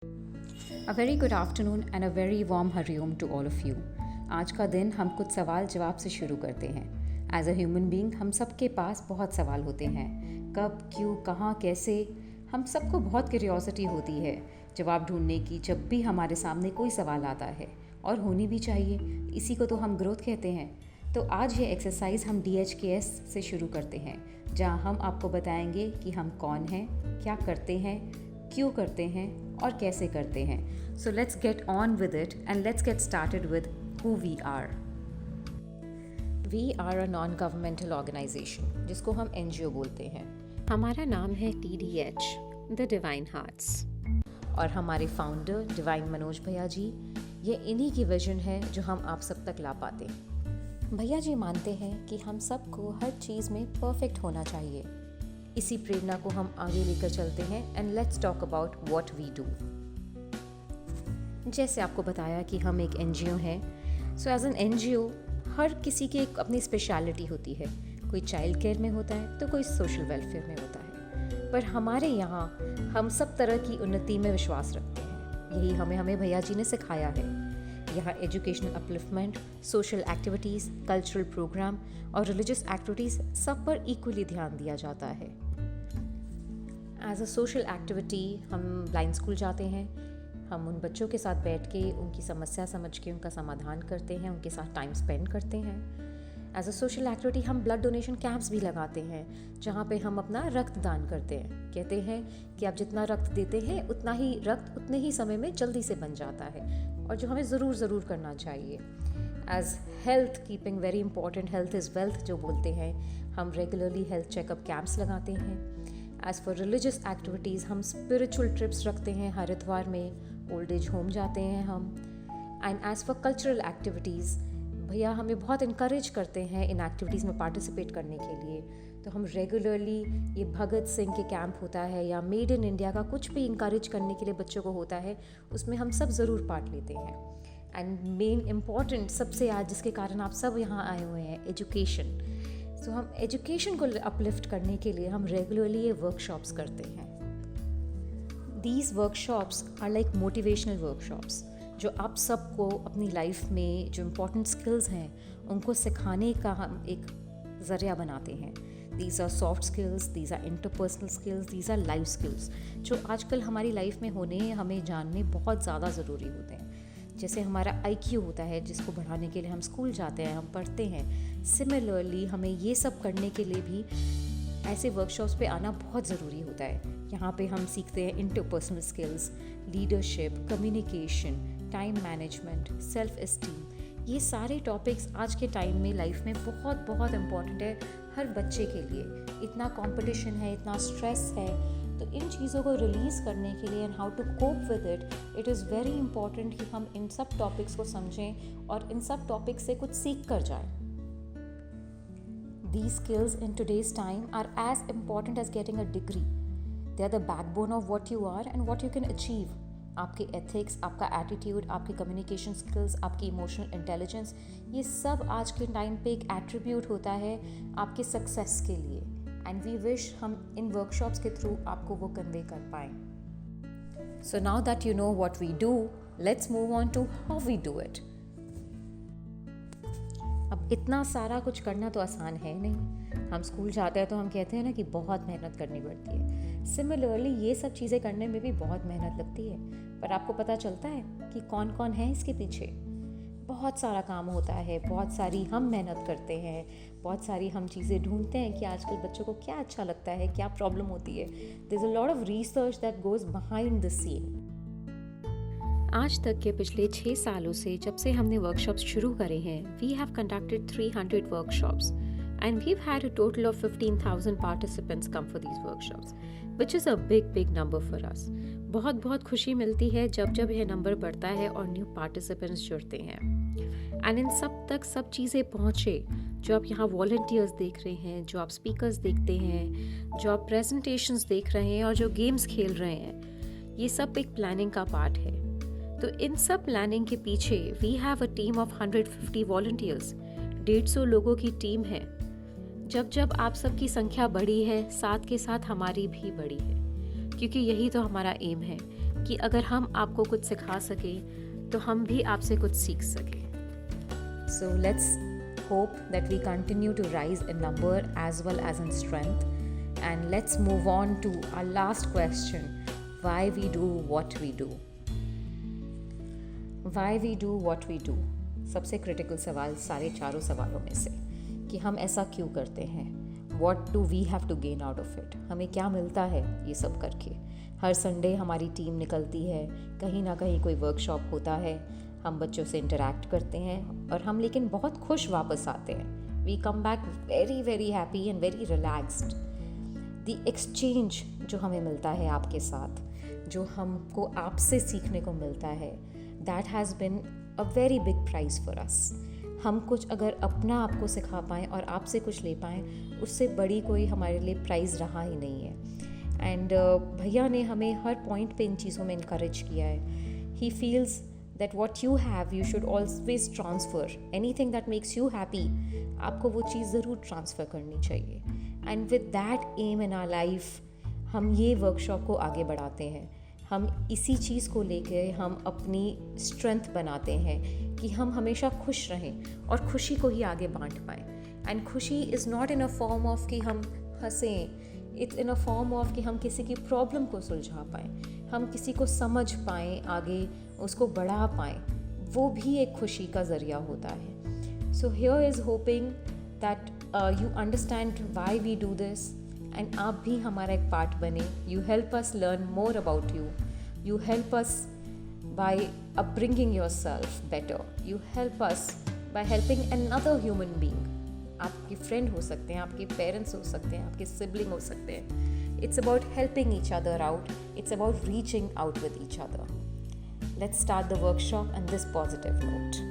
A very good afternoon and a very warm hariom to all of you. आज का दिन हम कुछ सवाल जवाब से शुरू करते हैं. एज अ ह्यूमन बीइंग हम सबके पास बहुत सवाल होते हैं. कब, क्यों, कहाँ, कैसे. हम सबको बहुत क्यूरियोसिटी होती है जवाब ढूंढने की जब भी हमारे सामने कोई सवाल आता है, और होनी भी चाहिए. इसी को तो हम ग्रोथ कहते हैं. तो आज ये एक्सरसाइज हम DHKS से शुरू करते हैं, जहाँ हम आपको बताएंगे कि हम कौन हैं, क्या करते हैं, क्यों करते हैं और कैसे करते हैं. So let's get on with it and let's get started with who we are. We are a non governmental organisation, जिसको हम NGO बोलते हैं. हमारा नाम है TDH, द डिवाइन हार्ट्स. और हमारे फाउंडर डिवाइन मनोज भैया जी, ये इन्हीं की विजन है जो हम आप सब तक ला पाते. भैया जी मानते हैं कि हम सबको हर चीज़ में परफेक्ट होना चाहिए. इसी प्रेरणा को हम आगे लेकर चलते हैं. And let's talk about what we do. जैसे आपको बताया कि हम एक NGO हैं. सो एज एन NGO हर किसी की एक अपनी स्पेशलिटी होती है. कोई चाइल्ड केयर में होता है तो कोई सोशल वेलफेयर में होता है. पर हमारे यहाँ हम सब तरह की उन्नति में विश्वास रखते हैं. यही हमें भैया जी ने सिखाया है. यहाँ educational upliftment, social activities, cultural programme और रिलीजियस एक्टिविटीज़ सब पर इक्वली ध्यान दिया जाता है. एज अ सोशल एक्टिविटी हम ब्लाइंड स्कूल जाते हैं. हम उन बच्चों के साथ बैठ के उनकी समस्या समझ के उनका समाधान करते हैं, उनके साथ टाइम स्पेंड करते हैं. एज अ सोशल एक्टिविटी हम ब्लड डोनेशन कैंप्स भी लगाते हैं, जहाँ पे हम अपना रक्त दान करते हैं. कहते हैं कि आप जितना रक्त देते हैं उतना ही रक्त उतने ही समय में जल्दी से बन जाता है, और जो हमें ज़रूर करना चाहिए. As health keeping very important, health is wealth जो बोलते हैं, हम रेगुलरली हेल्थ चेकअप कैंप्स लगाते हैं. एज़ फॉर रिलीजियस एक्टिविटीज़ हम स्पिरिचुअल ट्रिप्स रखते हैं. हरिद्वार में ओल्ड एज होम जाते हैं हम. And as for cultural activities भैया हमें बहुत इनकरेज करते हैं इन एक्टिविटीज़ में पार्टिसिपेट करने के लिए. तो हम रेगुलरली ये भगत सिंह के कैंप होता है या मेड इन इंडिया का कुछ भी इनकरेज करने के लिए बच्चों को होता है, उसमें हम सब ज़रूर पार्ट लेते हैं. एंड मेन इम्पॉर्टेंट सबसे आज जिसके कारण आप सब यहाँ आए हुए हैं, एजुकेशन. सो हम एजुकेशन को अपलिफ्ट करने के लिए हम रेगुलरली ये वर्कशॉप्स करते हैं. These workshops are like motivational workshops, जो आप सबको अपनी लाइफ में जो इम्पोर्टेंट स्किल्स हैं उनको सिखाने का हम एक ज़रिया बनाते हैं. These are soft skills, these are interpersonal skills, these are life skills, जो आजकल हमारी लाइफ में होने हमें जानने बहुत ज़्यादा ज़रूरी होते हैं. जैसे हमारा IQ होता है, जिसको बढ़ाने के लिए हम स्कूल जाते हैं, हम पढ़ते हैं. सिमिलरली हमें ये सब करने के लिए भी ऐसे वर्कशॉप्स पे आना बहुत ज़रूरी होता है. यहाँ पे हम सीखते हैं interpersonal skills, leadership, communication, time management, self esteem. ये सारे टॉपिक्स आज के टाइम में लाइफ में बहुत इम्पॉर्टेंट है हर बच्चे के लिए. इतना कंपटीशन है, इतना स्ट्रेस है, तो इन चीज़ों को रिलीज़ करने के लिए and how to cope with it, it is very important कि हम इन सब टॉपिक्स को समझें और इन सब टॉपिक्स से कुछ सीख कर जाएं. These skills in today's time are as important as getting a degree. They are the backbone of what you are and what you can achieve. आपके एथिक्स, आपका एटीट्यूड, आपकी कम्युनिकेशन स्किल्स, आपकी इमोशनल इंटेलिजेंस, ये सब आज के time पे एक एट्रीब्यूट होता है आपके सक्सेस के लिए. एंड वी विश हम इन वर्कशॉप्स के थ्रू आपको वो कन्वे कर पाएँ. So now that you know what we do, let's move on to how we do it. अब इतना सारा कुछ करना तो आसान है नहीं. हम स्कूल जाते हैं तो हम कहते हैं ना कि बहुत मेहनत करनी पड़ती है. सिमिलरली ये सब चीज़ें करने में भी बहुत मेहनत लगती है. पर आपको पता चलता है कि कौन कौन है इसके पीछे. बहुत सारा काम होता है, बहुत सारी हम मेहनत करते हैं, बहुत सारी हम चीज़ें ढूंढते हैं कि आजकल बच्चों को क्या अच्छा लगता है, क्या प्रॉब्लम होती है. There is a lot of research that goes behind the scene. आज तक के पिछले 6 सालों से जब से हमने वर्कशॉप्स शुरू करे हैं, we have conducted 300 workshops and we have had a total of 15,000 participants come for these workshops, which is a big number for us. बहुत खुशी मिलती है जब यह नंबर बढ़ता है और न्यू पार्टिसिपेंट्स जुड़ते हैं. एंड इन सब तक सब चीज़ें पहुँचे, जो आप यहाँ वॉलंटियर्स देख रहे हैं, जो आप स्पीकर्स देखते हैं, जो आप प्रेजेंटेशंस देख रहे हैं और जो गेम्स खेल रहे हैं, ये सब एक प्लानिंग का पार्ट है. तो इन सब प्लानिंग के पीछे we have a team of 150 volunteers. 150 लोगों की टीम है. जब आप सबकी संख्या बढ़ी है, साथ के साथ हमारी भी बढ़ी है, क्योंकि यही तो हमारा एम है कि अगर हम आपको कुछ सिखा सकें तो हम भी आपसे कुछ सीख सकें. So let's hope that we continue to rise in number as well as in strength. And let's move on to our last question. Why we do what we do? Why we do what we do? सबसे critical सवाल सारे चारों सवालों में से कि हम ऐसा क्यों करते हैं. What do we have to gain out of it? हमें क्या मिलता है ये सब करके. हर संडे हमारी टीम निकलती है, कहीं ना कहीं कोई वर्कशॉप होता है, हम बच्चों से इंटरैक्ट करते हैं और हम लेकिन बहुत खुश वापस आते हैं. We come back very very happy and very relaxed. The exchange जो हमें मिलता है आपके साथ, जो हमको आपसे सीखने को मिलता है, that has been a very big prize for us. हम कुछ अगर अपना आपको सिखा पाएँ और आपसे कुछ ले पाएँ, उससे बड़ी कोई हमारे लिए प्राइज़ रहा ही नहीं है. एंड भैया ने हमें हर पॉइंट पे इन चीज़ों में इनकरेज किया है. He feels that what you have you should always transfer. Anything that makes you happy, आपको वो चीज़ ज़रूर ट्रांसफ़र करनी चाहिए. And with that aim in our life, हम ये वर्कशॉप को आगे बढ़ाते हैं. हम इसी चीज़ को लेके हम अपनी स्ट्रेंथ बनाते हैं कि हम हमेशा खुश रहें और खुशी को ही आगे बांट पाएँ. एंड खुशी is not in a form of कि हम हंसें, it's in a form of कि हम किसी की प्रॉब्लम को सुलझा पाएँ, हम किसी को समझ पाएँ, आगे उसको बढ़ा पाएँ. वो भी एक खुशी का ज़रिया होता है. So here is hoping that you understand why we do this and आप भी हमारा एक पार्ट बने. You help us learn more about you. You help us by upbringing yourself better. You help us by helping another human being. आपके friend हो सकते हैं, आपके पेरेंट्स हो सकते हैं, आपके सिबलिंग हो सकते हैं. It's about helping each other out. It's about reaching out with each other. Let's start the workshop on this positive note.